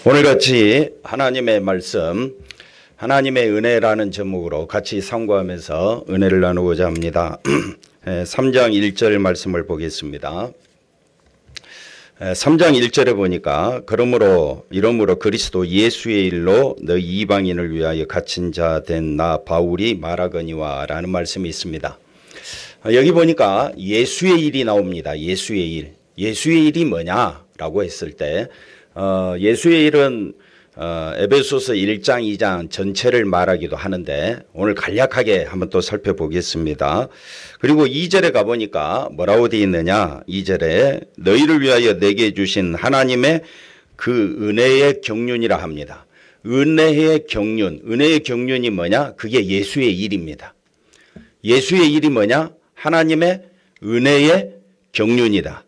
오늘 같이 하나님의 말씀, 하나님의 은혜라는 제목으로 같이 상고하면서 은혜를 나누고자 합니다. 3장 1절 말씀을 보겠습니다. 3장 1절에 보니까 이러므로 그리스도 예수의 일로 너희 이방인을 위하여 갇힌 자 된 나 바울이 말하거니와 라는 말씀이 있습니다. 여기 보니까 예수의 일이 나옵니다. 예수의 일. 예수의 일이 뭐냐라고 했을 때 예수의 일은 에베소서 1장 2장 전체를 말하기도 하는데 오늘 간략하게 한번 또 살펴보겠습니다. 그리고 2절에 가보니까 뭐라고 되어 있느냐. 2절에 너희를 위하여 내게 주신 하나님의 그 은혜의 경륜이라 합니다. 은혜의 경륜이 뭐냐? 그게 예수의 일입니다. 예수의 일이 뭐냐? 하나님의 은혜의 경륜이다.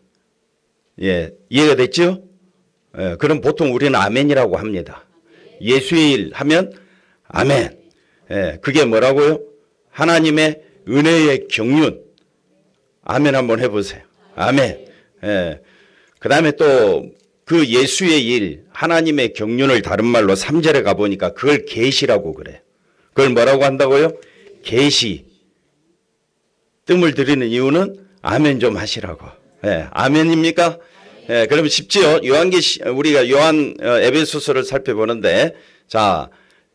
예, 이해가 됐죠? 예, 그럼 보통 우리는 아멘이라고 합니다. 예수의 일 하면 아멘. 예, 그게 뭐라고요? 하나님의 은혜의 경륜. 아멘 한번 해보세요. 아멘. 예, 그 다음에 또 그 예수의 일, 하나님의 경륜을 다른 말로 3절에 가보니까 그걸 계시라고 그래요. 그걸 뭐라고 한다고요? 계시. 뜸을 들이는 이유는 아멘 좀 하시라고. 예, 아멘입니까? 예, 그러면 쉽지요. 우리가 요한 에베소서를 살펴보는데, 자,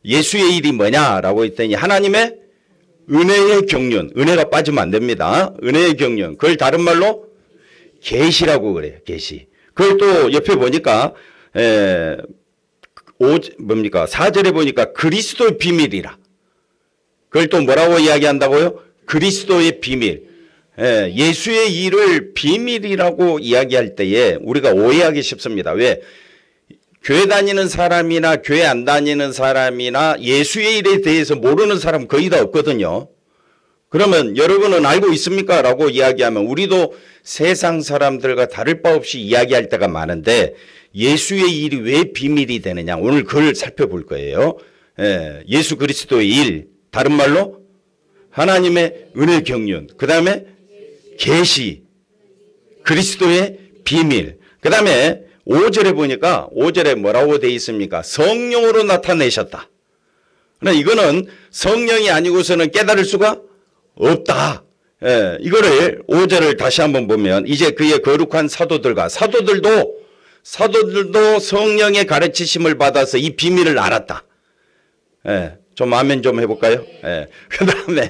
예수의 일이 뭐냐라고 했더니 하나님의 은혜의 경륜, 은혜가 빠지면 안 됩니다. 은혜의 경륜, 그걸 다른 말로 계시라고 그래요. 계시. 그걸 또 옆에 보니까 4절에 보니까 그리스도의 비밀이라. 그걸 또 뭐라고 이야기한다고요? 그리스도의 비밀. 예수의 일을 비밀이라고 이야기할 때에 우리가 오해하기 쉽습니다. 왜? 교회 다니는 사람이나 교회 안 다니는 사람이나 예수의 일에 대해서 모르는 사람 거의 다 없거든요. 그러면 여러분은 알고 있습니까? 라고 이야기하면 우리도 세상 사람들과 다를 바 없이 이야기할 때가 많은데 예수의 일이 왜 비밀이 되느냐? 오늘 그걸 살펴볼 거예요. 예수 그리스도의 일, 다른 말로 하나님의 은혜 경륜, 그 다음에 계시, 그리스도의 비밀. 그 다음에 5절에 보니까 5절에 뭐라고 되어 있습니까? 성령으로 나타내셨다. 그러나 이거는 성령이 아니고서는 깨달을 수가 없다. 이거를 5절을 다시 한번 보면 이제 그의 거룩한 사도들도 성령의 가르치심을 받아서 이 비밀을 알았다. 좀 아멘 좀 해볼까요? 그 다음에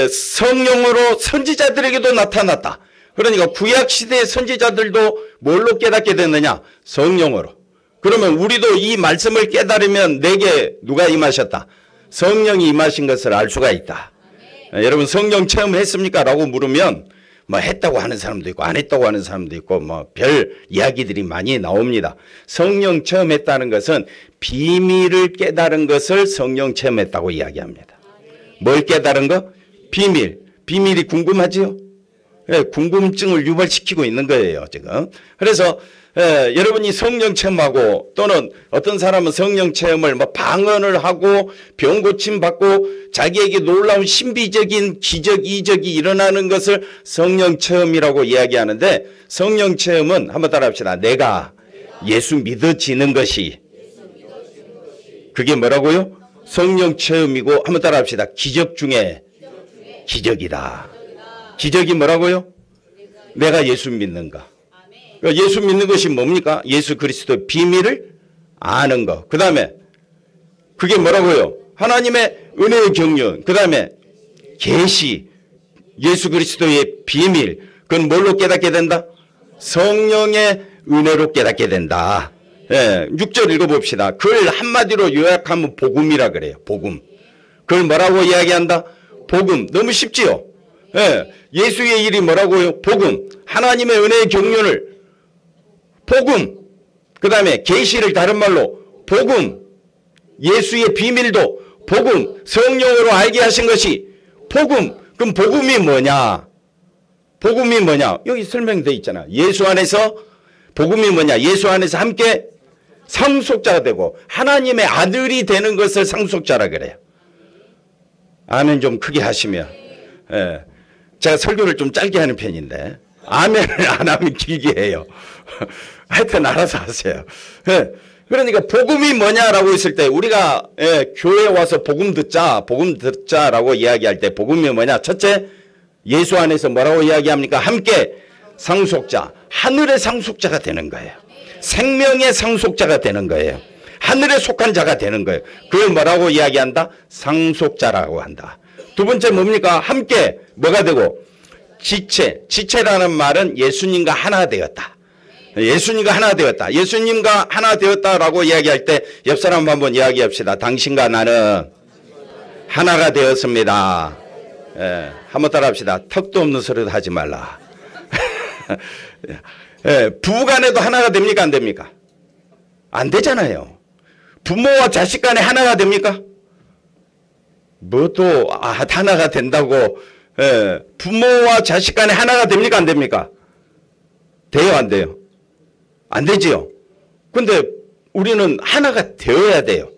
성령으로 선지자들에게도 나타났다. 그러니까 구약시대의 선지자들도 뭘로 깨닫게 됐느냐? 성령으로. 그러면 우리도 이 말씀을 깨달으면 내게 누가 임하셨다? 성령이 임하신 것을 알 수가 있다. 여러분 성령 체험했습니까? 라고 물으면 뭐 했다고 하는 사람도 있고 안 했다고 하는 사람도 있고 뭐 별 이야기들이 많이 나옵니다. 성령 체험했다는 것은 비밀을 깨달은 것을 성령 체험했다고 이야기합니다. 뭘 깨달은 거? 비밀. 비밀이 궁금하지요? 궁금증을 유발시키고 있는 거예요, 지금. 그래서 여러분이 성령 체험하고 또는 어떤 사람은 성령 체험을 뭐 방언을 하고 병 고침 받고 자기에게 놀라운 신비적인 기적, 이적이 일어나는 것을 성령 체험이라고 이야기하는데 성령 체험은 한번 따라합시다. 내가 예수 믿어지는 것이 그게 뭐라고요? 성령 체험이고 한번 따라합시다. 기적 중에 기적이다. 기적이 뭐라고요? 내가 예수 믿는가. 그러니까 예수 믿는 것이 뭡니까? 예수 그리스도의 비밀을 아는 것. 그 다음에 그게 뭐라고요? 하나님의 은혜의 경륜. 그 다음에 계시. 예수 그리스도의 비밀. 그건 뭘로 깨닫게 된다? 성령의 은혜로 깨닫게 된다. 6절 읽어봅시다. 그걸 한마디로 요약하면 복음이라 그래요. 복음. 그걸 뭐라고 이야기한다? 복음. 너무 쉽지요? 예수의 일이 뭐라고요? 복음. 하나님의 은혜의 경륜을 복음. 그 다음에 계시를 다른 말로 복음. 예수의 비밀도 복음. 성령으로 알게 하신 것이 복음. 그럼 복음이 뭐냐? 복음이 뭐냐? 여기 설명되어 있잖아. 예수 안에서 복음이 뭐냐? 예수 안에서 함께 상속자가 되고 하나님의 아들이 되는 것을 상속자라 그래요. 아멘 좀 크게 하시면. 제가 설교를 좀 짧게 하는 편인데 아멘을 안 하면 길게 해요. 하여튼 알아서 하세요. 예. 그러니까 복음이 뭐냐라고 했을 때 우리가 교회에 와서 복음 듣자라고 이야기할 때 복음이 뭐냐? 첫째, 예수 안에서 뭐라고 이야기합니까? 함께 상속자, 하늘의 상속자가 되는 거예요. 생명의 상속자가 되는 거예요. 하늘에 속한 자가 되는 거예요. 그걸 뭐라고 이야기한다? 상속자라고 한다. 두 번째 뭡니까? 함께 뭐가 되고? 지체라는 말은 예수님과 하나 되었다. 예수님과 하나 되었다. 예수님과 하나 되었다라고 이야기할 때 옆 사람 한번 이야기합시다. 당신과 나는 하나가 되었습니다. 예, 한번 따라합시다. 턱도 없는 소리도 하지 말라. 예, 부부간에도 하나가 됩니까? 안 됩니까? 안 되잖아요. 부모와 자식 간에 하나가 됩니까? 뭐또 하나가 된다고. 예, 부모와 자식 간에 하나가 됩니까? 안 됩니까? 돼요? 안 돼요? 안 되지요. 근데 우리는 하나가 되어야 돼요.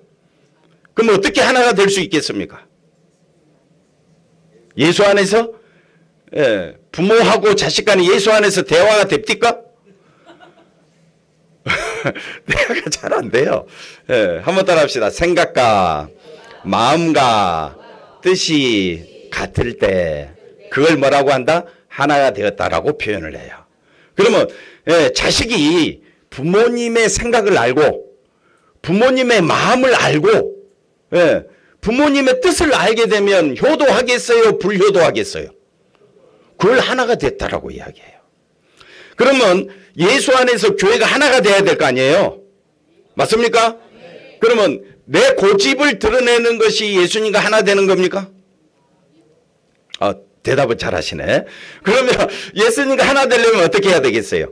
그럼 어떻게 하나가 될 수 있겠습니까? 예수 안에서 부모하고 자식 간에 예수 안에서 대화가 됩니까? 대화가 잘 안 돼요. 한번 따라합시다. 생각과 마음과 뜻이 같을 때 그걸 뭐라고 한다? 하나가 되었다라고 표현을 해요. 그러면 자식이 부모님의 생각을 알고 부모님의 마음을 알고 부모님의 뜻을 알게 되면 효도하겠어요? 불효도하겠어요? 그걸 하나가 됐다라고 이야기해요. 그러면 예수 안에서 교회가 하나가 돼야 될 거 아니에요? 맞습니까? 그러면 내 고집을 드러내는 것이 예수님과 하나 되는 겁니까? 대답을 잘 하시네. 그러면 예수님과 하나 되려면 어떻게 해야 되겠어요?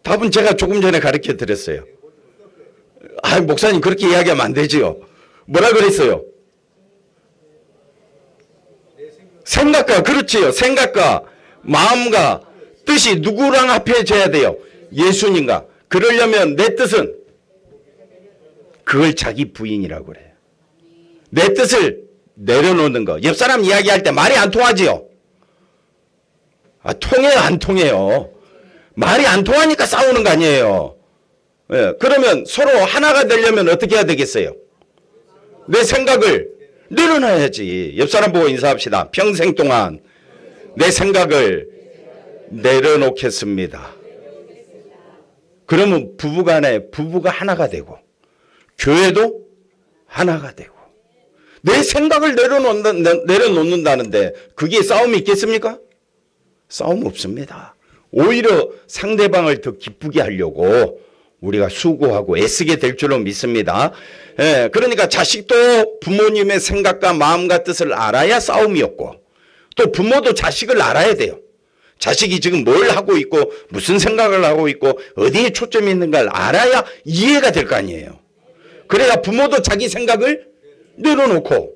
답은 제가 조금 전에 가르쳐 드렸어요. 목사님 그렇게 이야기하면 안 되지요. 뭐라 그랬어요? 생각과, 그렇지요. 생각과 마음과 뜻이 누구랑 합해져야 돼요? 예수님과. 그러려면 내 뜻은 그걸 자기 부인이라고 그래요. 내 뜻을 내려놓는 거. 옆 사람 이야기할 때 말이 안 통하지요? 통해요, 안 통해요? 말이 안 통하니까 싸우는 거 아니에요? 그러면 서로 하나가 되려면 어떻게 해야 되겠어요? 내 생각을 내려놔야지. 옆 사람 보고 인사합시다. 평생 동안 내 생각을 내려놓겠습니다. 그러면 부부간에 부부가 하나가 되고 교회도 하나가 되고 내 생각을 내려놓는다는데 그게 싸움이 있겠습니까? 싸움 없습니다. 오히려 상대방을 더 기쁘게 하려고 우리가 수고하고 애쓰게 될 줄로 믿습니다. 그러니까 자식도 부모님의 생각과 마음과 뜻을 알아야 싸움이 없고 또 부모도 자식을 알아야 돼요. 자식이 지금 뭘 하고 있고 무슨 생각을 하고 있고 어디에 초점이 있는가를 알아야 이해가 될 거 아니에요. 그래야 부모도 자기 생각을 내려놓고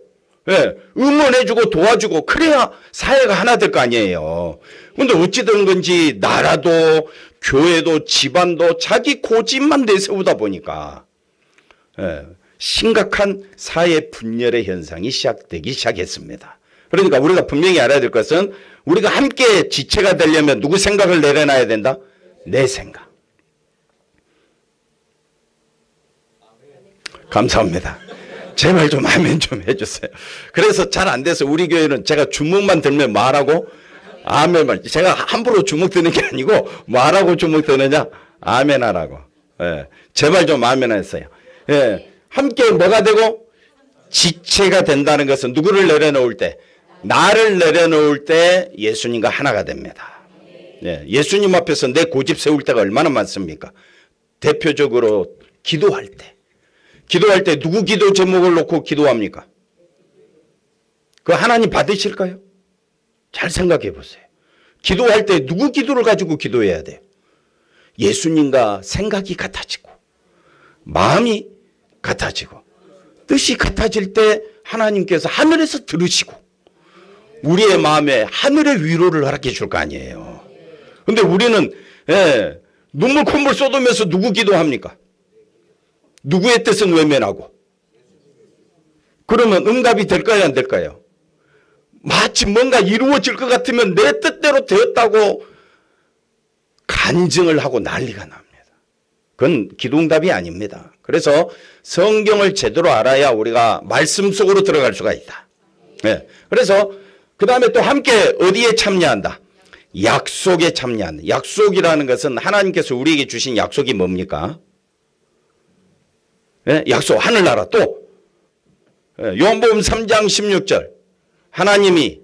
응원해주고 도와주고 그래야 사회가 하나 될 거 아니에요. 그런데 어찌된 건지 나라도 교회도 집안도 자기 고집만 내세우다 보니까 심각한 사회 분열의 현상이 시작되기 시작했습니다. 그러니까 우리가 분명히 알아야 될 것은 우리가 함께 지체가 되려면 누구 생각을 내려놔야 된다? 내 생각. 감사합니다. 제발 좀 아멘 좀 해주세요. 그래서 잘 안 돼서 우리 교회는 제가 주먹만 들면 말하고 아멘만. 제가 함부로 주먹 드는 게 아니고 말하고 주먹 드느냐? 아멘 하라고. 제발 좀 아멘 하세요. 함께 뭐가 되고 지체가 된다는 것은 누구를 내려놓을 때? 나를 내려놓을 때 예수님과 하나가 됩니다. 예수님 앞에서 내 고집 세울 때가 얼마나 많습니까? 대표적으로 기도할 때. 기도할 때 누구 기도 제목을 놓고 기도합니까? 그 하나님 받으실까요? 잘 생각해 보세요. 기도할 때 누구 기도를 가지고 기도해야 돼요? 예수님과 생각이 같아지고 마음이 같아지고 뜻이 같아질 때 하나님께서 하늘에서 들으시고 우리의 마음에 하늘의 위로를 허락해 줄 거 아니에요. 그런데 우리는 눈물 콧물 쏟으면서 누구 기도합니까? 누구의 뜻은 외면하고 그러면 응답이 될까요? 안 될까요? 마치 뭔가 이루어질 것 같으면 내 뜻대로 되었다고 간증을 하고 난리가 납니다. 그건 기도응답이 아닙니다. 그래서 성경을 제대로 알아야 우리가 말씀 속으로 들어갈 수가 있다. 네. 그래서 그 다음에 또 함께 어디에 참여한다? 약속에 참여한다. 약속이라는 것은 하나님께서 우리에게 주신 약속이 뭡니까? 네? 약속, 하늘나라. 또 요한복음 3장 16절 하나님이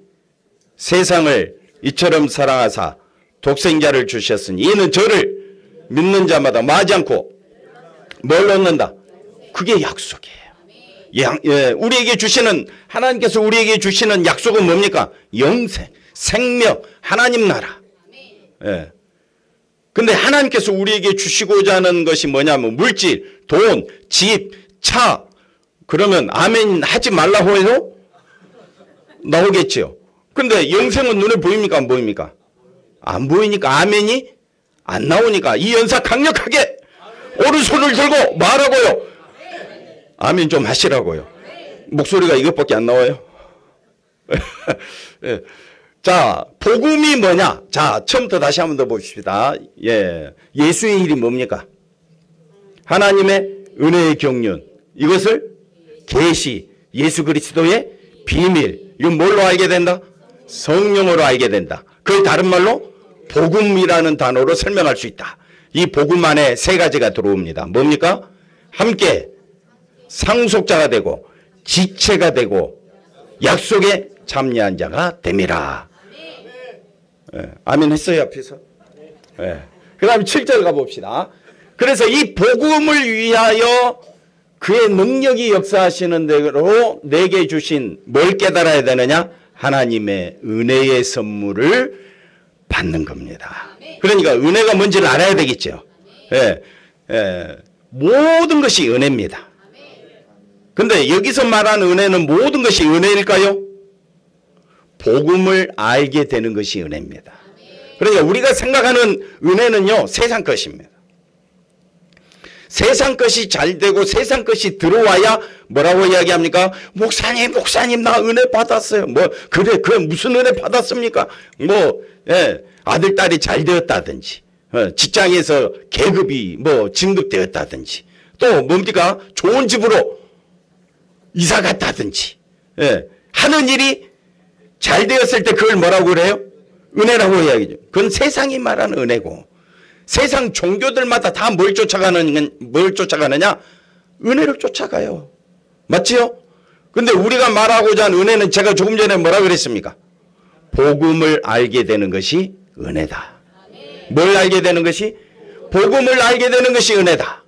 세상을 이처럼 사랑하사 독생자를 주셨으니 이는 저를 믿는 자마다 마지 않고 뭘 얻는다? 그게 약속이에요. 우리에게 주시는, 하나님께서 우리에게 주시는 약속은 뭡니까? 영생, 생명, 하나님 나라. 예. 근데 하나님께서 우리에게 주시고자 하는 것이 뭐냐면 물질, 돈, 집, 차. 그러면 아멘 하지 말라고 해도 나오겠죠. 근데 영생은 눈에 보입니까? 안 보입니까? 안 보이니까 아멘이 안 나오니까 이 연사 강력하게 오른손을 들고 말하고요. 아멘 좀 하시라고요. 목소리가 이것밖에 안 나와요. 예. 자, 복음이 뭐냐? 자, 처음부터 다시 한 번 더 봅시다. 예. 예수의 일이 뭡니까? 하나님의 은혜의 경륜. 이것을 계시, 예수 그리스도의 비밀. 이건 뭘로 알게 된다? 성령으로 알게 된다. 그걸 다른 말로 복음이라는 단어로 설명할 수 있다. 이 복음 안에 세 가지가 들어옵니다. 뭡니까? 함께 상속자가 되고 지체가 되고 약속에 참여한 자가 됨이라. 예, 아멘 했어요 앞에서? 예. 그 다음에 7절 가봅시다. 그래서 이 복음을 위하여 그의 능력이 역사하시는 대로 내게 주신 뭘 깨달아야 되느냐? 하나님의 은혜의 선물을 받는 겁니다. 그러니까 은혜가 뭔지를 알아야 되겠죠. 예, 예, 모든 것이 은혜입니다. 근데 여기서 말하는 은혜는 모든 것이 은혜일까요? 복음을 알게 되는 것이 은혜입니다. 그러니까 우리가 생각하는 은혜는요, 세상 것입니다. 세상 것이 잘 되고 세상 것이 들어와야 뭐라고 이야기합니까? 목사님 나 은혜 받았어요. 뭐 그래 무슨 은혜 받았습니까? 뭐 예, 아들 딸이 잘 되었다든지 직장에서 계급이 뭐 진급되었다든지 또 뭡니까? 좋은 집으로 이사 갔다든지 예, 하는 일이 잘 되었을 때 그걸 뭐라고 그래요? 은혜라고 이야기죠. 그건 세상이 말하는 은혜고 세상 종교들마다 다 뭘 쫓아가느냐? 은혜를 쫓아가요. 맞지요? 근데 우리가 말하고자 하는 은혜는 제가 조금 전에 뭐라 그랬습니까? 복음을 알게 되는 것이 은혜다. 뭘 알게 되는 것이? 복음을 알게 되는 것이 은혜다.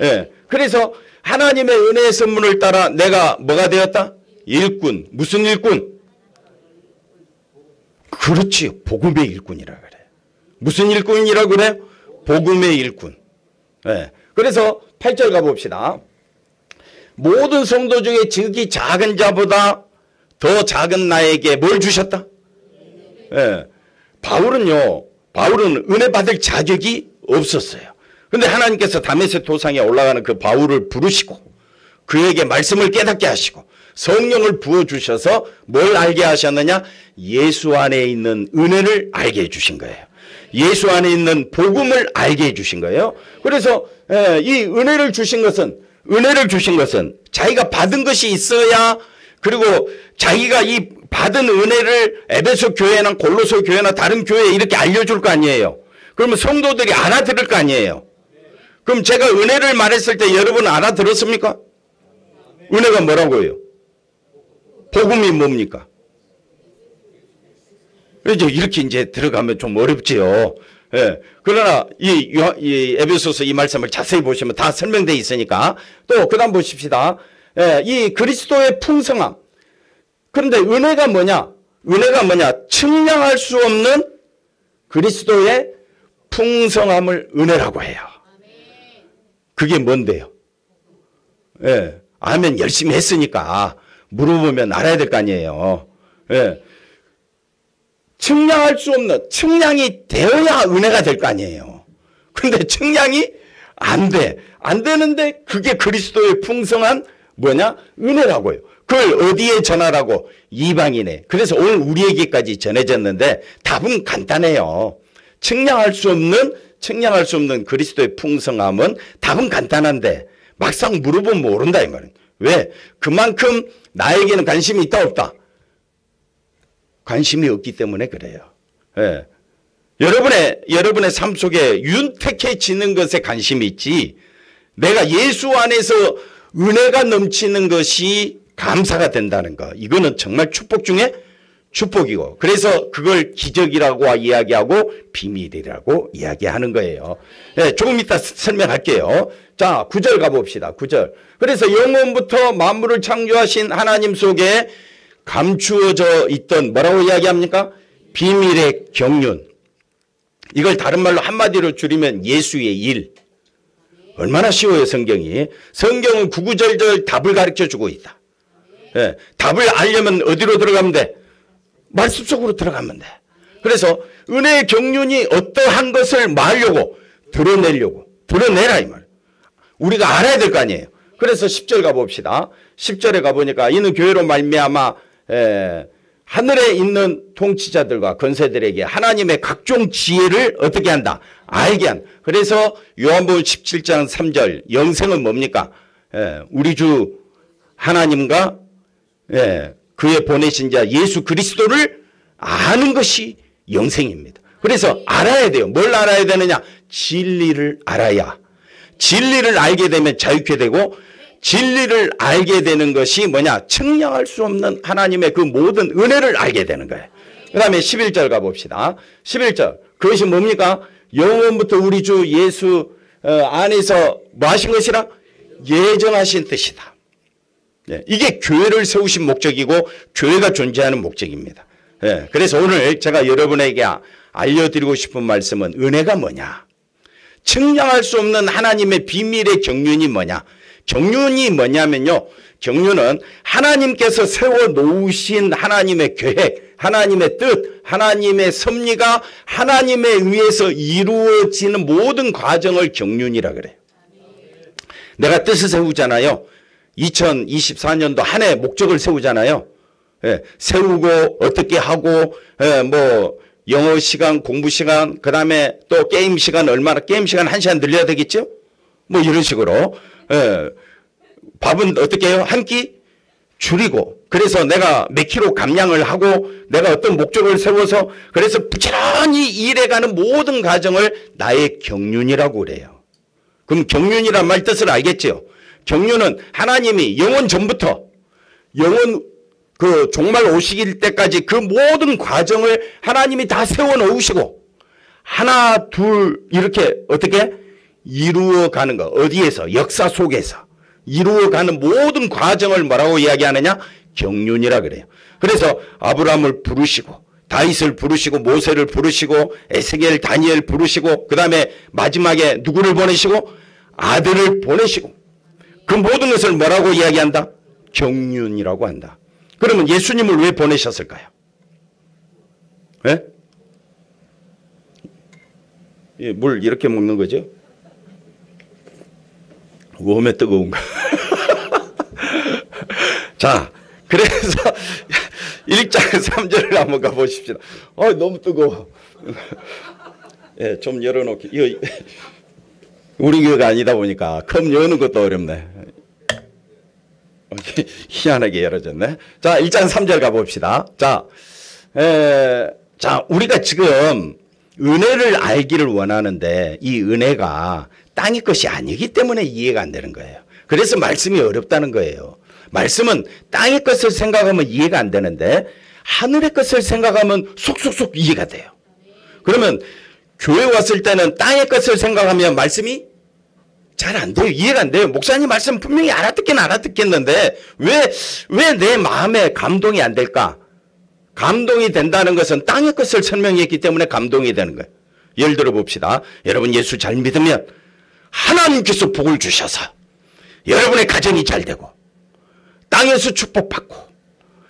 예. 그래서 하나님의 은혜의 선물을 따라 내가 뭐가 되었다? 일꾼. 무슨 일꾼? 그렇지. 복음의 일꾼이라 그래. 무슨 일꾼이라고 그래요? 복음의 일꾼. 예. 그래서 8절 가봅시다. 모든 성도 중에 지극히 작은 자보다 더 작은 나에게 뭘 주셨다? 예. 바울은 은혜 받을 자격이 없었어요. 근데 하나님께서 다메섹 도상에 올라가는 그 바울을 부르시고 그에게 말씀을 깨닫게 하시고 성령을 부어주셔서 뭘 알게 하셨느냐? 예수 안에 있는 은혜를 알게 해주신 거예요. 예수 안에 있는 복음을 알게 해주신 거예요. 그래서 이 은혜를 주신 것은 자기가 받은 것이 있어야 그리고 자기가 이 받은 은혜를 에베소 교회나 골로새 교회나 다른 교회에 이렇게 알려줄 거 아니에요. 그러면 성도들이 알아들을 거 아니에요. 그럼 제가 은혜를 말했을 때 여러분 알아들었습니까? 은혜가 뭐라고요? 복음이 뭡니까? 이렇게 이제 들어가면 좀 어렵지요. 예. 그러나 이 에베소서 이 말씀을 자세히 보시면 다 설명되어 있으니까 또 그다음 보십시다. 예. 이 그리스도의 풍성함. 그런데 은혜가 뭐냐? 측량할 수 없는 그리스도의 풍성함을 은혜라고 해요. 그게 뭔데요? 예. 아멘 열심히 했으니까 물어보면 알아야 될 거 아니에요. 예. 측량할 수 없는, 측량이 되어야 은혜가 될 거 아니에요. 근데 측량이 안 돼. 안 되는데 그게 그리스도의 풍성한 은혜라고요. 그걸 어디에 전하라고? 이방인에. 그래서 오늘 우리에게까지 전해졌는데 답은 간단해요. 측량할 수 없는 그리스도의 풍성함은 답은 간단한데 막상 물어보면 모른다 이 말이에요. 왜? 그만큼 나에게는 관심이 있다 없다? 관심이 없기 때문에 그래요. 예. 여러분의 삶 속에 윤택해지는 것에 관심이 있지, 내가 예수 안에서 은혜가 넘치는 것이 감사가 된다는 거, 이거는 정말 축복 중에 축복이고, 그래서 그걸 기적이라고 이야기하고 비밀이라고 이야기하는 거예요. 네, 조금 이따 설명할게요. 자, 9절 가봅시다. 9절. 그래서 영원부터 만물을 창조하신 하나님 속에 감추어져 있던 뭐라고 이야기합니까? 비밀의 경륜. 이걸 다른 말로 한마디로 줄이면 예수의 일. 얼마나 쉬워요, 성경이. 성경은 구구절절 답을 가르쳐주고 있다. 예, 답을 알려면 어디로 들어가면 돼? 말씀 속으로 들어가면 돼. 그래서 은혜의 경륜이 어떠한 것을 말하려고, 드러내라 이 말. 우리가 알아야 될 거 아니에요. 그래서 10절 가봅시다. 10절에 가보니까 이는 교회로 말미암아 하늘에 있는 통치자들과 권세들에게 하나님의 각종 지혜를 어떻게 한다? 알게 한다. 그래서 요한복음 17장 3절 영생은 뭡니까? 우리 주 하나님과 그의 보내신 자 예수 그리스도를 아는 것이 영생입니다. 그래서 알아야 돼요. 뭘 알아야 되느냐? 진리를 알아야. 진리를 알게 되면 자유케 되고, 진리를 알게 되는 것이 뭐냐? 측량할 수 없는 하나님의 그 모든 은혜를 알게 되는 거예요. 그 다음에 11절 가봅시다. 11절. 그것이 뭡니까? 영원부터 우리 주 예수 안에서 뭐 하신 것이라? 예정하신 뜻이다. 이게 교회를 세우신 목적이고 교회가 존재하는 목적입니다. 그래서 오늘 제가 여러분에게 알려드리고 싶은 말씀은 은혜가 뭐냐? 측량할 수 없는 하나님의 비밀의 경륜이 뭐냐? 경륜이 뭐냐면요. 경륜은 하나님께서 세워놓으신 하나님의 계획, 하나님의 뜻, 하나님의 섭리가 하나님에 의해서 이루어지는 모든 과정을 경륜이라 그래요. 내가 뜻을 세우잖아요. 2024년도 한 해 목적을 세우잖아요. 세우고 어떻게 하고 뭐 영어 시간, 공부 시간, 그 다음에 또 게임 시간 게임 시간 1시간 늘려야 되겠죠? 뭐 이런 식으로. 밥은 어떻게 해요? 한 끼 줄이고, 그래서 내가 몇 킬로 감량을 하고 내가 어떤 목적을 세워서 그래서 부지런히 일해가는 모든 과정을 나의 경륜이라고 그래요. 그럼 경륜이란 말 뜻을 알겠죠? 경륜은 하나님이 영원 전부터 그 종말 오시길 때까지 그 모든 과정을 하나님이 다 세워놓으시고 하나 둘 이렇게 어떻게 이루어가는 거, 어디에서? 역사 속에서 이루어가는 모든 과정을 뭐라고 이야기하느냐? 경륜이라 그래요. 그래서 아브라함을 부르시고 다윗을 부르시고 모세를 부르시고 에스겔 다니엘 부르시고 그 다음에 마지막에 누구를 보내시고? 아들을 보내시고 그 모든 것을 뭐라고 이야기한다? 경륜이라고 한다. 그러면 예수님을 왜 보내셨을까요? 예? 물 이렇게 먹는 거죠? 웜에 뜨거운가? 자, 그래서 1장 3절을 한번 가보십시다. 너무 뜨거워. 예, 좀 열어놓기. 이거 우리 교회가 아니다 보니까 컵 여는 것도 어렵네. 희한하게 열어졌네. 자, 1장 3절 가봅시다. 자, 우리가 지금 은혜를 알기를 원하는데 이 은혜가 땅의 것이 아니기 때문에 이해가 안 되는 거예요. 그래서 말씀이 어렵다는 거예요. 말씀은 땅의 것을 생각하면 이해가 안 되는데 하늘의 것을 생각하면 속속속 이해가 돼요. 그러면 교회 왔을 때는 땅의 것을 생각하면 말씀이 잘 안 돼요. 이해가 안 돼요. 목사님 말씀 분명히 알아듣겠는데 왜 내 마음에 감동이 안 될까? 감동이 된다는 것은 땅의 것을 설명했기 때문에 감동이 되는 거예요. 예를 들어 봅시다. 여러분 예수 잘 믿으면 하나님께서 복을 주셔서 여러분의 가정이 잘 되고 땅에서 축복받고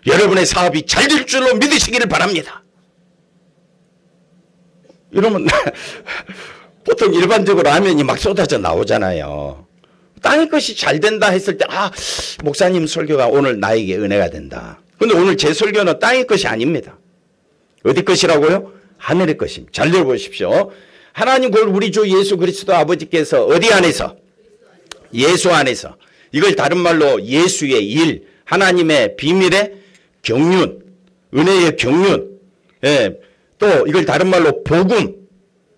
여러분의 사업이 잘 될 줄로 믿으시기를 바랍니다. 이러면 보통 일반적으로 라면이 막 쏟아져 나오잖아요. 땅의 것이 잘 된다 했을 때, 목사님 설교가 오늘 나에게 은혜가 된다. 근데 오늘 제 설교는 땅의 것이 아닙니다. 어디 것이라고요? 하늘의 것입니다. 잘 들어보십시오. 하나님 곧 우리 주 예수 그리스도 아버지께서 어디 안에서? 예수 안에서. 이걸 다른 말로 예수의 일, 하나님의 비밀의 경륜, 은혜의 경륜, 또 이걸 다른 말로 복음,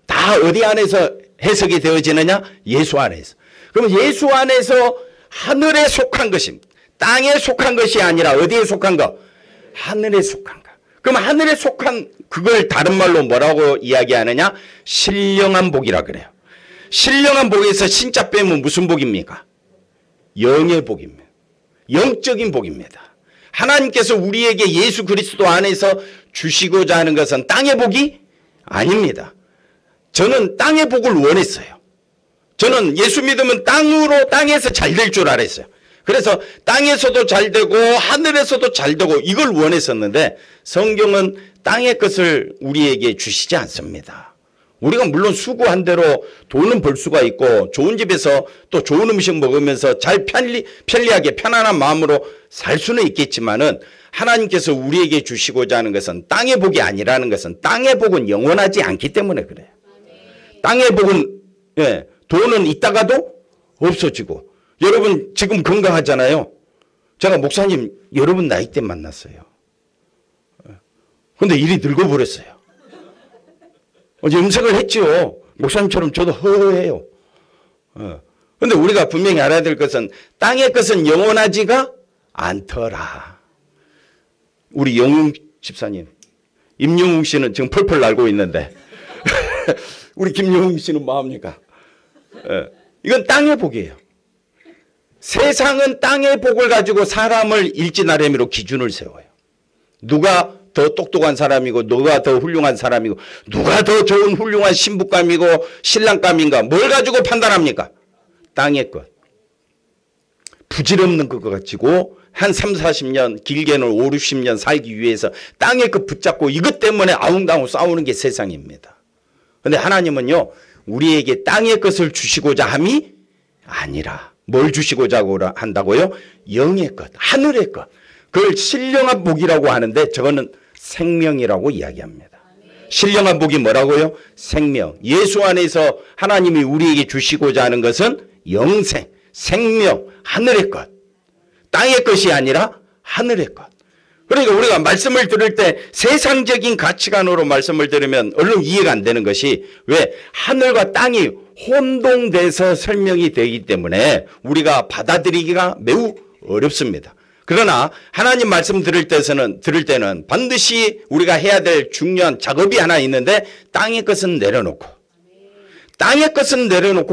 다 어디 안에서 해석이 되어지느냐? 예수 안에서. 그러면 예수 안에서 하늘에 속한 것입니다. 땅에 속한 것이 아니라 어디에 속한 것? 하늘에 속한 것. 그럼 하늘에 속한 그걸 다른 말로 뭐라고 이야기하느냐? 신령한 복이라 그래요. 신령한 복에서 신자 빼면 무슨 복입니까? 영의 복입니다. 영적인 복입니다. 하나님께서 우리에게 예수 그리스도 안에서 주시고자 하는 것은 땅의 복이 아닙니다. 저는 땅의 복을 원했어요. 저는 예수 믿으면 땅에서 잘 될 줄 알았어요. 그래서 땅에서도 잘 되고 하늘에서도 잘 되고 이걸 원했었는데 성경은 땅의 것을 우리에게 주시지 않습니다. 우리가 물론 수고한 대로 돈은 벌 수가 있고 좋은 집에서 또 좋은 음식 먹으면서 잘 편리하게 편안한 마음으로 살 수는 있겠지만은 하나님께서 우리에게 주시고자 하는 것은 땅의 복이 아니라는 것은 땅의 복은 영원하지 않기 때문에 그래요. 땅의 복은 돈은 있다가도 없어지고 여러분 지금 건강하잖아요. 제가 목사님 여러분 나이 때 만났어요. 그런데 일이 늙어버렸어요. 어제 음색을 했지요. 목사님처럼 저도 허허해요. 그런데 우리가 분명히 알아야 될 것은 땅의 것은 영원하지가 않더라. 우리 영웅 집사님, 임영웅 씨는 지금 펄펄 날고 있는데 우리 김영웅 씨는 뭐합니까? 이건 땅의 복이에요. 세상은 땅의 복을 가지고 사람을 일진아래미로 기준을 세워요. 누가 더 똑똑한 사람이고 누가 더 훌륭한 사람이고 누가 더 좋은 훌륭한 신부감이고 신랑감인가 뭘 가지고 판단합니까? 땅의 것. 부질없는 것 가지고 한 3, 40년 길게는 5, 60년 살기 위해서 땅의 것 붙잡고 이것 때문에 아웅다웅 싸우는 게 세상입니다. 그런데 하나님은요 우리에게 땅의 것을 주시고자 함이 아니라 뭘 주시고자 한다고요? 영의 것, 하늘의 것. 그걸 신령한 복이라고 하는데 저거는 생명이라고 이야기합니다. 신령한 복이 뭐라고요? 생명. 예수 안에서 하나님이 우리에게 주시고자 하는 것은 영생, 생명, 하늘의 것. 땅의 것이 아니라 하늘의 것. 그러니까 우리가 말씀을 들을 때 세상적인 가치관으로 말씀을 들으면 얼른 이해가 안 되는 것이 왜 하늘과 땅이 혼동돼서 설명이 되기 때문에 우리가 받아들이기가 매우 어렵습니다. 그러나 하나님 말씀 들을 때는 반드시 우리가 해야 될 중요한 작업이 하나 있는데 땅의 것은 내려놓고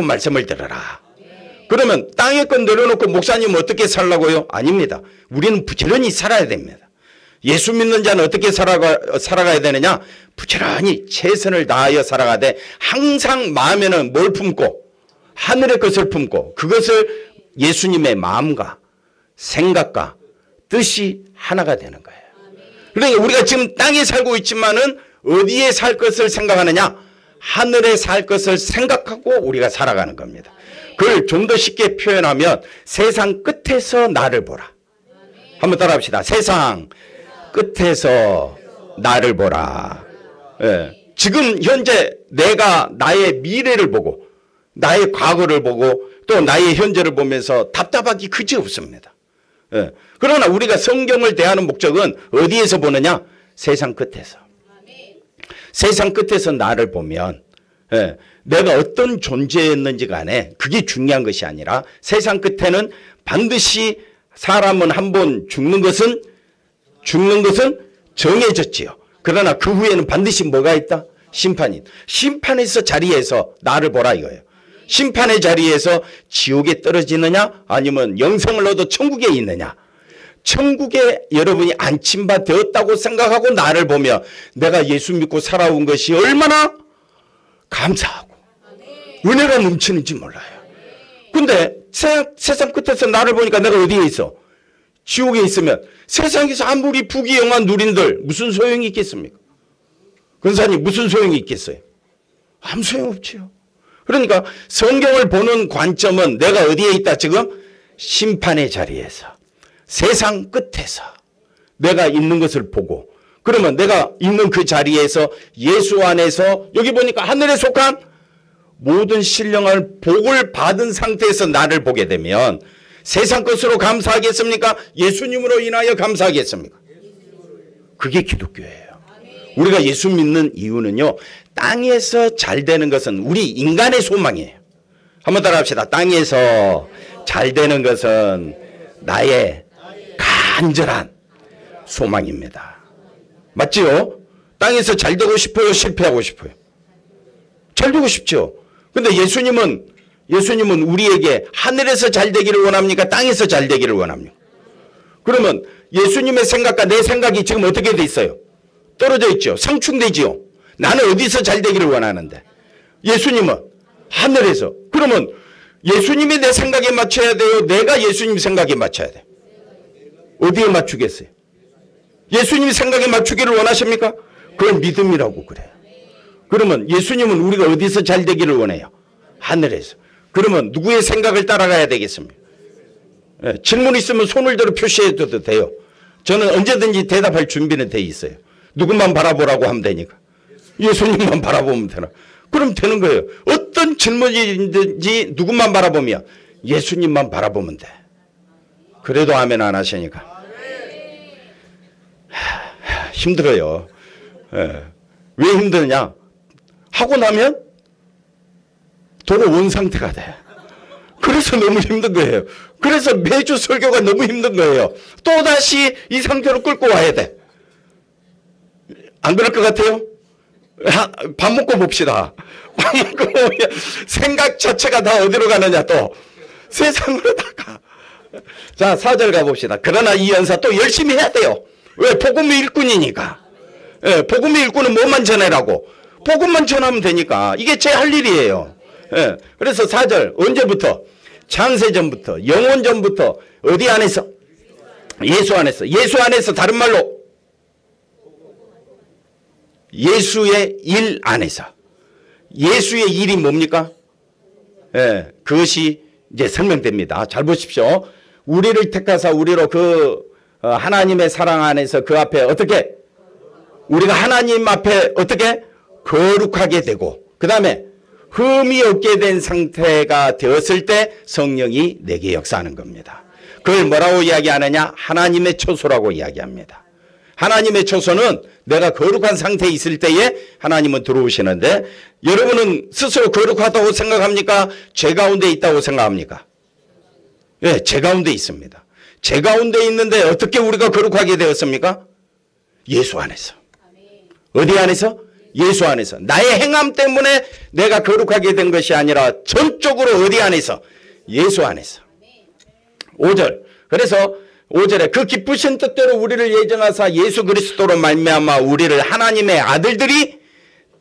말씀을 들어라. 그러면 땅의 것 내려놓고 목사님 어떻게 살라고요? 아닙니다. 우리는 부지런히 살아야 됩니다. 예수 믿는 자는 어떻게 살아가야 되느냐? 부지런히 최선을 다하여 살아가되 항상 마음에는 뭘 품고? 하늘의 것을 품고 그것을 예수님의 마음과 생각과 뜻이 하나가 되는 거예요. 그러니까 우리가 지금 땅에 살고 있지만은 어디에 살 것을 생각하느냐? 하늘에 살 것을 생각하고 우리가 살아가는 겁니다. 그걸 좀 더 쉽게 표현하면 세상 끝에서 나를 보라. 한번 따라합시다. 세상 끝에서 나를 보라. 지금 현재 내가 나의 미래를 보고 나의 과거를 보고 또 나의 현재를 보면서 답답하기 그지없습니다. 그러나 우리가 성경을 대하는 목적은 어디에서 보느냐? 세상 끝에서. 세상 끝에서 나를 보면 내가 어떤 존재였는지 간에 그게 중요한 것이 아니라 세상 끝에는 반드시 사람은 한 번 죽는 것은 정해졌지요. 그러나 그 후에는 반드시 뭐가 있다? 심판이. 심판에서 자리에서 나를 보라 이거예요. 심판의 자리에서 지옥에 떨어지느냐 아니면 영생을 얻어 천국에 있느냐. 천국에 여러분이 안침바 되었다고 생각하고 나를 보며 내가 예수 믿고 살아온 것이 얼마나 감사하고 은혜가 넘치는지 몰라요. 근데 세상 끝에서 나를 보니까 내가 어디에 있어? 지옥에 있으면 세상에서 아무리 부귀영한 누린들 무슨 소용이 있겠습니까? 권사님 무슨 소용이 있겠어요? 아무 소용없지요. 그러니까 성경을 보는 관점은 내가 어디에 있다 지금? 심판의 자리에서, 세상 끝에서 내가 있는 것을 보고, 그러면 내가 있는 그 자리에서 예수 안에서 여기 보니까 하늘에 속한 모든 신령한 복을 받은 상태에서 나를 보게 되면 세상 것으로 감사하겠습니까? 예수님으로 인하여 감사하겠습니까? 그게 기독교예요. 우리가 예수 믿는 이유는요, 땅에서 잘 되는 것은 우리 인간의 소망이에요. 한번 따라 합시다. 땅에서 잘 되는 것은 나의 간절한 소망입니다. 맞지요? 땅에서 잘 되고 싶어요? 실패하고 싶어요? 잘 되고 싶죠. 근데 예수님은 우리에게 하늘에서 잘 되기를 원합니까? 땅에서 잘 되기를 원합니까? 그러면 예수님의 생각과 내 생각이 지금 어떻게 돼 있어요? 떨어져 있죠. 상충되지요. 나는 어디서 잘 되기를 원하는데 예수님은 하늘에서. 그러면 예수님이 내 생각에 맞춰야 돼요? 내가 예수님 생각에 맞춰야 돼요? 어디에 맞추겠어요? 예수님 생각에 맞추기를 원하십니까? 그걸 믿음이라고 그래요. 그러면 예수님은 우리가 어디서 잘 되기를 원해요? 하늘에서. 그러면 누구의 생각을 따라가야 되겠습니까? 네, 질문 있으면 손을 들어 표시해줘도 돼요. 저는 언제든지 대답할 준비는 돼 있어요. 누구만 바라보라고 하면 되니까. 예수님만 바라보면 되나. 그럼 되는 거예요. 어떤 질문이든지 누구만 바라보면 예수님만 바라보면 돼. 그래도 아멘 안 하시니까. 힘들어요. 예. 왜 힘드냐? 하고 나면 돌아온 상태가 돼. 그래서 너무 힘든 거예요. 그래서 매주 설교가 너무 힘든 거예요. 또다시 이 상태로 끌고 와야 돼. 안 그럴 것 같아요? 밥 먹고 봅시다. 밥 먹고 보면 생각 자체가 다 어디로 가느냐 또 세상으로 다 가. 자, 4절 가봅시다. 그러나 이 연사 또 열심히 해야 돼요. 왜? 복음의 일꾼이니까. 예, 복음의 일꾼은 뭐만 전해라고? 복음만 전하면 되니까. 이게 제 할 일이에요. 예, 그래서 4절 언제부터? 창세전부터, 영원전부터 어디 안에서? 예수 안에서. 예수 안에서 다른 말로 예수의 일 안에서. 예수의 일이 뭡니까? 예, 그것이 이제 설명됩니다. 잘 보십시오. 우리를 택하사 우리로 하나님의 사랑 안에서 그 앞에 어떻게? 우리가 하나님 앞에 어떻게? 거룩하게 되고, 그 다음에 흠이 없게 된 상태가 되었을 때 성령이 내게 역사하는 겁니다. 그걸 뭐라고 이야기하느냐? 하나님의 초소라고 이야기합니다. 하나님의 초소는 내가 거룩한 상태에 있을 때에 하나님은 들어오시는데, 여러분은 스스로 거룩하다고 생각합니까? 죄 가운데 있다고 생각합니까? 예, 죄 가운데 있습니다. 죄 가운데 있는데 어떻게 우리가 거룩하게 되었습니까? 예수 안에서. 어디 안에서? 예수 안에서. 나의 행함 때문에 내가 거룩하게 된 것이 아니라 전적으로 어디 안에서? 예수 안에서. 5절. 그래서 5절에 그 기쁘신 뜻대로 우리를 예정하사 예수 그리스도로 말미암아 우리를 하나님의 아들들이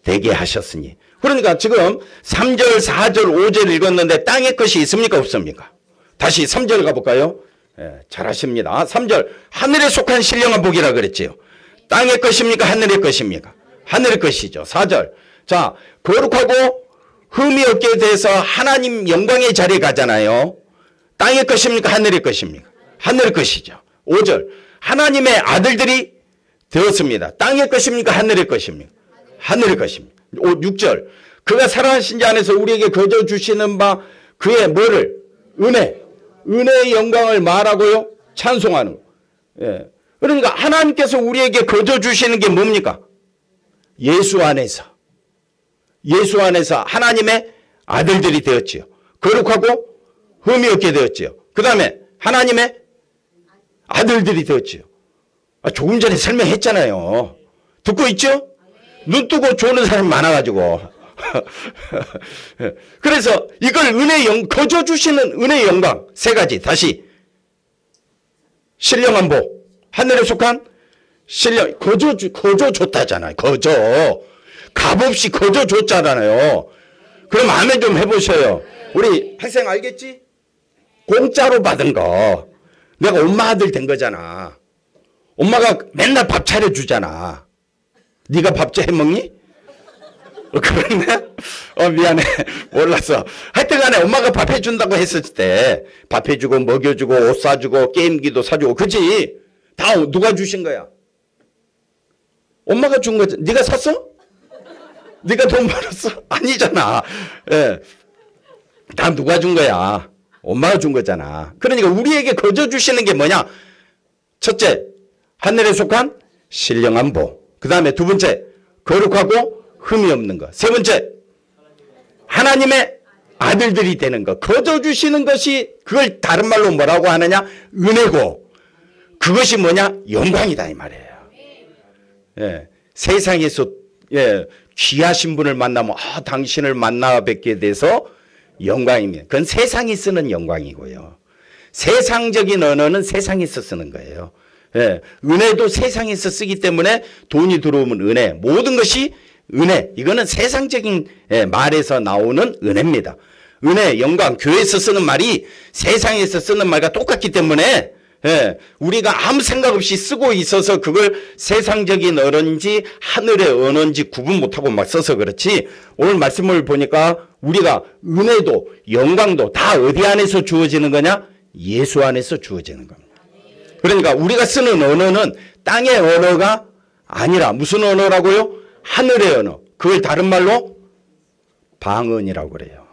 되게 하셨으니. 그러니까 지금 3절, 4절, 5절 읽었는데 땅의 것이 있습니까? 없습니까? 다시 3절 가볼까요? 예, 잘하십니다. 3절. 하늘에 속한 신령한 복이라 그랬지요. 땅의 것입니까? 하늘의 것입니까? 하늘의 것이죠. 4절. 자, 거룩하고 흠이 없게 돼서 하나님 영광의 자리에 가잖아요. 땅의 것입니까? 하늘의 것입니까? 하늘의 것이죠. 5절. 하나님의 아들들이 되었습니다. 땅의 것입니까? 하늘의 것입니까? 하늘의 것입니다. 6절. 그가 사랑하신 자 안에서 우리에게 거저 주시는 바 그의 뭐를? 은혜의 영광을 말하고요. 찬송하는 거. 예. 그러니까 하나님께서 우리에게 거저 주시는 게 뭡니까? 예수 안에서. 예수 안에서 하나님의 아들들이 되었지요. 거룩하고 흠이 없게 되었지요. 그 다음에 하나님의 아들들이 되었지요. 조금 전에 설명했잖아요. 듣고 있죠? 눈 뜨고 조는 사람이 많아가지고. 그래서 이걸 거저 주시는 은혜의 영광 세 가지. 다시 신령한 복, 하늘에 속한 신령, 거저 줬다잖아요. 거저. 값없이 거저 줬잖아요. 그럼 아멘 좀 해보셔요. 우리 학생 알겠지? 공짜로 받은 거. 내가 엄마 아들 된 거잖아. 엄마가 맨날 밥 차려주잖아. 네가 밥 해 먹니? 그런데 미안해. 몰랐어. 하여튼 간에 엄마가 밥 해준다고 했을 때 밥 해주고 먹여주고 옷 사주고 게임기도 사주고 그치? 다 누가 주신 거야? 엄마가 준 거지. 네가 샀어? 네가 돈 벌었어? 아니잖아. 예. 다 누가 준 거야? 엄마가 준 거잖아. 그러니까 우리에게 거저 주시는 게 뭐냐? 첫째, 하늘에 속한 신령한 복. 그 다음에 두 번째, 거룩하고 흠이 없는 것. 세 번째, 하나님의 아들들이 되는 것. 거저 주시는 것이 그걸 다른 말로 뭐라고 하느냐? 은혜고 그것이 뭐냐? 영광이다 이 말이에요. 예, 세상에서 귀하신 분을 만나면 당신을 만나 뵙게 돼서 영광입니다. 그건 세상이 쓰는 영광이고요. 세상적인 언어는 세상에서 쓰는 거예요. 예, 은혜도 세상에서 쓰기 때문에 돈이 들어오면 은혜. 모든 것이 은혜. 이거는 세상적인 말에서 나오는 은혜입니다. 은혜, 영광, 교회에서 쓰는 말이 세상에서 쓰는 말과 똑같기 때문에 우리가 아무 생각 없이 쓰고 있어서 그걸 세상적인 언어인지 하늘의 언어인지 구분 못하고 막 써서 그렇지. 오늘 말씀을 보니까 우리가 은혜도 영광도 다 어디 안에서 주어지는 거냐? 예수 안에서 주어지는 겁니다. 그러니까 우리가 쓰는 언어는 땅의 언어가 아니라 무슨 언어라고요? 하늘의 언어. 그걸 다른 말로 방언이라고 그래요.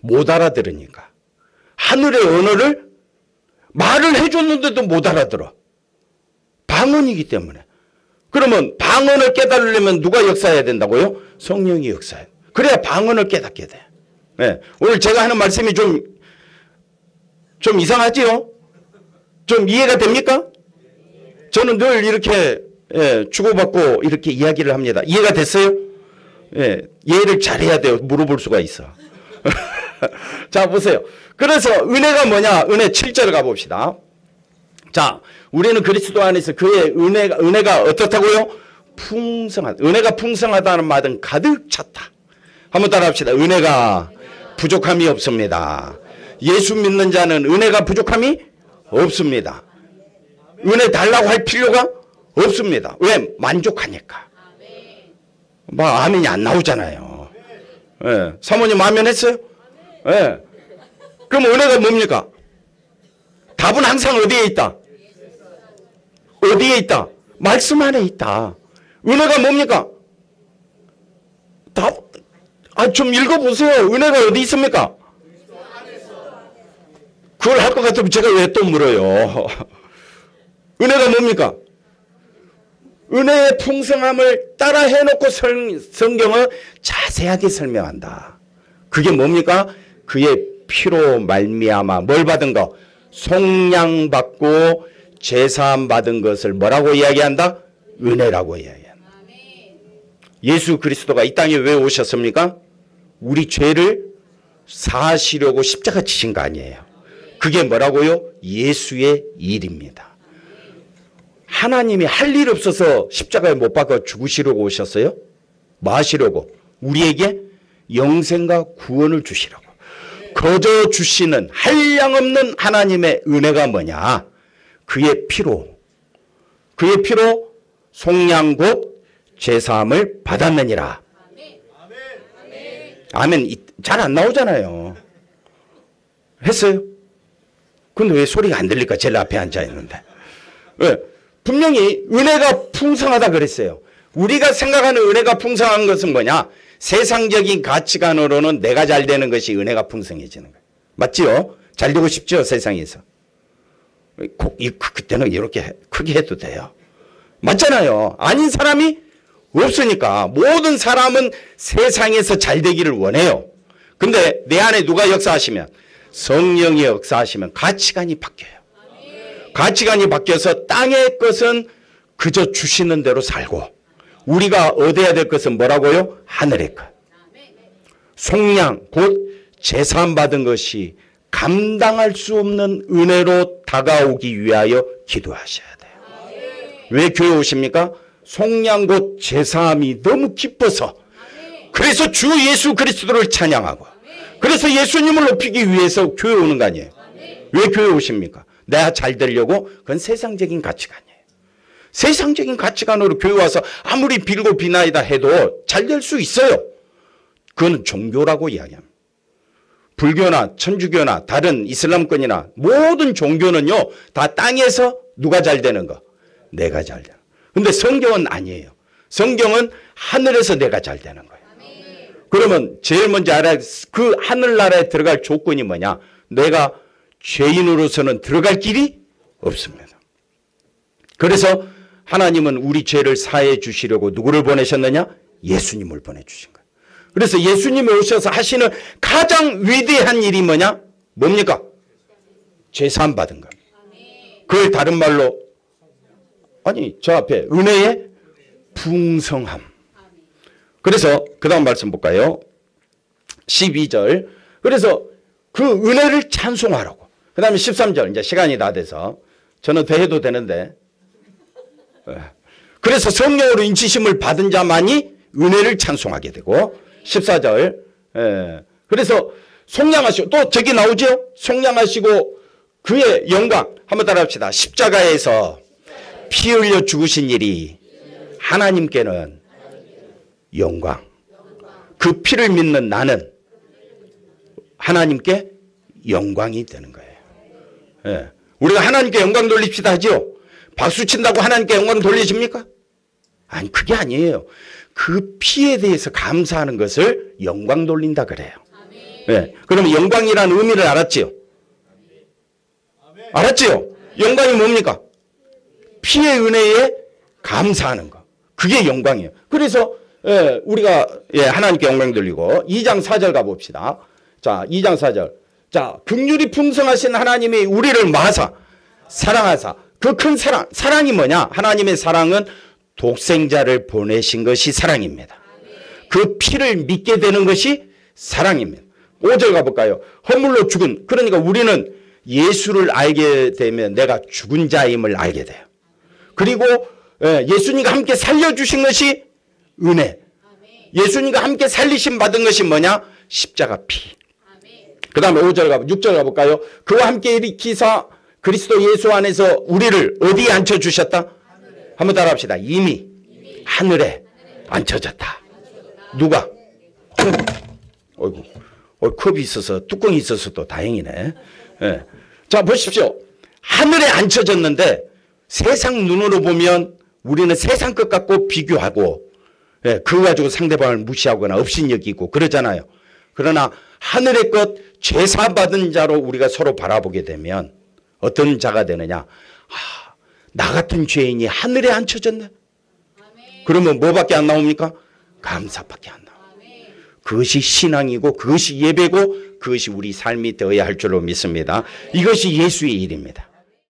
못 알아들으니까. 하늘의 언어를 말을 해줬는데도 못 알아들어. 방언이기 때문에. 그러면 방언을 깨달으려면 누가 역사해야 된다고요? 성령이 역사해. 그래야 방언을 깨닫게 돼. 네. 오늘 제가 하는 말씀이 좀 이상하지요? 좀 이해가 됩니까? 저는 늘 이렇게 주고받고 이렇게 이야기를 합니다. 이해가 됐어요? 이해를 잘해야 돼요. 물어볼 수가 있어. 자, 보세요. 그래서 은혜가 뭐냐? 은혜 7절 가봅시다. 자, 우리는 그리스도 안에서 그의 은혜가 어떻다고요? 풍성하다. 은혜가 풍성하다는 말은 가득 찼다. 한번 따라 합시다. 은혜가 부족함이 없습니다. 예수 믿는 자는 은혜가 부족함이 없습니다. 은혜 달라고 할 필요가 없습니다. 왜? 만족하니까. 아멘이 안 나오잖아요. 사모님 아멘 했어요? 그럼 은혜가 뭡니까? 답은 항상 어디에 있다? 어디에 있다? 말씀 안에 있다. 은혜가 뭡니까? 좀 읽어보세요. 은혜가 어디 있습니까? 그걸 할 것 같으면 제가 왜 또 물어요? 은혜가 뭡니까? 은혜의 풍성함을 따라 해놓고 성경은 자세하게 설명한다. 그게 뭡니까? 그의 피로 말미암아 뭘 받은 거? 속량받고 제사함 받은 것을 뭐라고 이야기한다? 은혜라고 이야기한다. 예수 그리스도가 이 땅에 왜 오셨습니까? 우리 죄를 사하시려고 십자가 지신 거 아니에요. 그게 뭐라고요? 예수의 일입니다. 하나님이 할 일 없어서 십자가에 못 박아 죽으시려고 오셨어요? 뭐 하시려고? 우리에게 영생과 구원을 주시려고. 거저 주시는 한량없는 하나님의 은혜가 뭐냐? 그의 피로 속량 곧 제사함을 받았느니라. 아멘. 잘 안 나오잖아요. 했어요? 근데 왜 소리가 안 들릴까? 제일 앞에 앉아 있는데. 왜? 분명히 은혜가 풍성하다 그랬어요. 우리가 생각하는 은혜가 풍성한 것은 뭐냐? 세상적인 가치관으로는 내가 잘 되는 것이 은혜가 풍성해지는 거예요. 맞지요? 잘 되고 싶죠? 세상에서. 그때는 이렇게 크게 해도 돼요. 맞잖아요. 아닌 사람이 없으니까. 모든 사람은 세상에서 잘 되기를 원해요. 근데 내 안에 누가 역사하시면? 성령이 역사하시면 가치관이 바뀌어요. 가치관이 바뀌어서 땅의 것은 그저 주시는 대로 살고 우리가 얻어야 될 것은 뭐라고요? 하늘의 것. 속량 곧 제사함 받은 것이 감당할 수 없는 은혜로 다가오기 위하여 기도하셔야 돼요. 왜 교회 오십니까? 속량 곧 제사함이 너무 기뻐서 그래서 주 예수 그리스도를 찬양하고 그래서 예수님을 높이기 위해서 교회 오는 거 아니에요. 왜 교회 오십니까? 내가 잘 되려고? 그건 세상적인 가치관이에요. 세상적인 가치관으로 교회 와서 아무리 빌고 비나이다 해도 잘 될 수 있어요. 그건 종교라고 이야기합니다. 불교나 천주교나 다른 이슬람권이나 모든 종교는요, 다 땅에서 누가 잘 되는 거? 내가 잘 되는 거. 근데 성경은 아니에요. 성경은 하늘에서 내가 잘 되는 거예요. 그러면 제일 먼저 알아야 그 하늘나라에 들어갈 조건이 뭐냐? 내가 죄인으로서는 들어갈 길이 없습니다. 그래서 하나님은 우리 죄를 사해 주시려고 누구를 보내셨느냐? 예수님을 보내주신 거예요. 그래서 예수님이 오셔서 하시는 가장 위대한 일이 뭐냐? 뭡니까? 죄사함 받은 겁니다. 그걸 다른 말로, 아니 저 앞에 은혜의 풍성함. 그래서 그 다음 말씀 볼까요? 12절. 그래서 그 은혜를 찬송하라고. 그 다음에 13절. 이제 시간이 다 돼서 저는 더 해도 되는데, 그래서 성령으로 인치심을 받은 자만이 은혜를 찬송하게 되고, 14절. 그래서 속량하시고, 또 저기 나오죠? 속량하시고 그의 영광. 한번 따라합시다. 십자가에서 피 흘려 죽으신 일이 하나님께는 영광. 그 피를 믿는 나는 하나님께 영광이 되는 거예요. 우리가 하나님께 영광 돌립시다 하죠? 박수 친다고 하나님께 영광 돌리십니까? 아니, 그게 아니에요. 그 피에 대해서 감사하는 것을 영광 돌린다 그래요. 그러면 영광이라는 의미를 알았지요? 알았지요? 영광이 뭡니까? 피의 은혜에 감사하는 거. 그게 영광이에요. 그래서 우리가 하나님께 영광 돌리고 2장 4절 가봅시다. 자, 2장 4절. 자, 긍휼이 풍성하신 하나님이 우리를 마사 사랑하사. 그 큰 사랑, 사랑이 뭐냐? 하나님의 사랑은 독생자를 보내신 것이 사랑입니다. 그 피를 믿게 되는 것이 사랑입니다. 5절 가볼까요? 허물로 죽은, 그러니까 우리는 예수를 알게 되면 내가 죽은 자임을 알게 돼요. 그리고 예수님과 함께 살려주신 것이 은혜. 예수님과 함께 살리심 받은 것이 뭐냐? 십자가 피. 그 다음에 6절 가볼까요? 그와 함께 일으키사 그리스도 예수 안에서 우리를 어디에 앉혀주셨다? 한번 따라합시다. 이미 하늘에 앉혀졌다. 누가? 어이구, 컵이 있어서, 뚜껑이 있어서 또 다행이네. 자, 보십시오. 하늘에 앉혀졌는데 세상 눈으로 보면 우리는 세상 것 갖고 비교하고, 그거 가지고 상대방을 무시하거나 업신여기고 그러잖아요. 그러나 하늘의 것, 죄사 받은 자로 우리가 서로 바라보게 되면 어떤 자가 되느냐? 나 같은 죄인이 하늘에 앉혀졌네. 그러면 뭐밖에 안 나옵니까? 감사밖에 안 나와요. 그것이 신앙이고 그것이 예배고 그것이 우리 삶이 되어야 할 줄로 믿습니다. 이것이 예수의 일입니다.